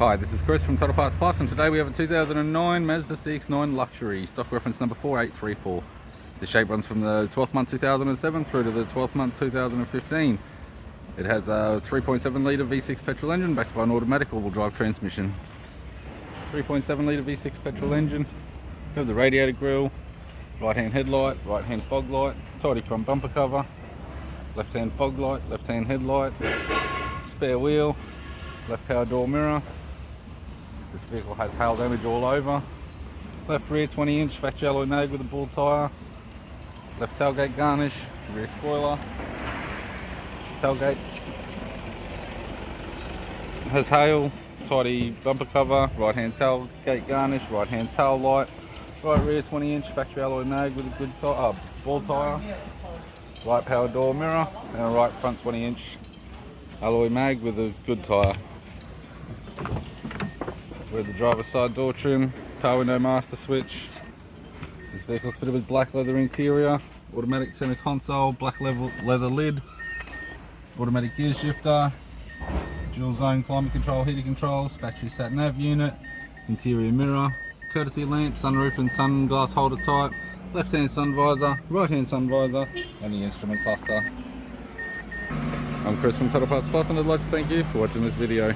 Hi, this is Chris from Total Parts Plus, and today we have a 2009 Mazda CX-9 Luxury, stock reference number 4834. The shape runs from the 12th month 2007 through to the 12th month 2015. It has a 3.7 litre V6 petrol engine backed by an automatic all-wheel drive transmission. 3.7 litre V6 petrol engine. We have the radiator grille, right-hand headlight, right-hand fog light, tidy front bumper cover, left-hand fog light, left-hand headlight, spare wheel, left power door mirror. This vehicle has hail damage all over. Left rear 20-inch factory alloy mag with a ball tyre. Left tailgate garnish, rear spoiler. Tailgate has hail, tidy bumper cover, right hand tailgate garnish, right hand tail light. Right rear 20-inch factory alloy mag with a good ball tyre. Right power door mirror and a right front 20-inch alloy mag with a good tyre. With the driver's side door trim, power window master switch. This vehicle is fitted with black leather interior, automatic center console, black leather lid, automatic gear shifter, dual zone climate control, heater controls, factory sat nav unit, interior mirror, courtesy lamp, sunroof and sunglass holder type, left hand sun visor, right hand sun visor, and the instrument cluster. I'm Chris from Total Parts Plus, and I'd like to thank you for watching this video.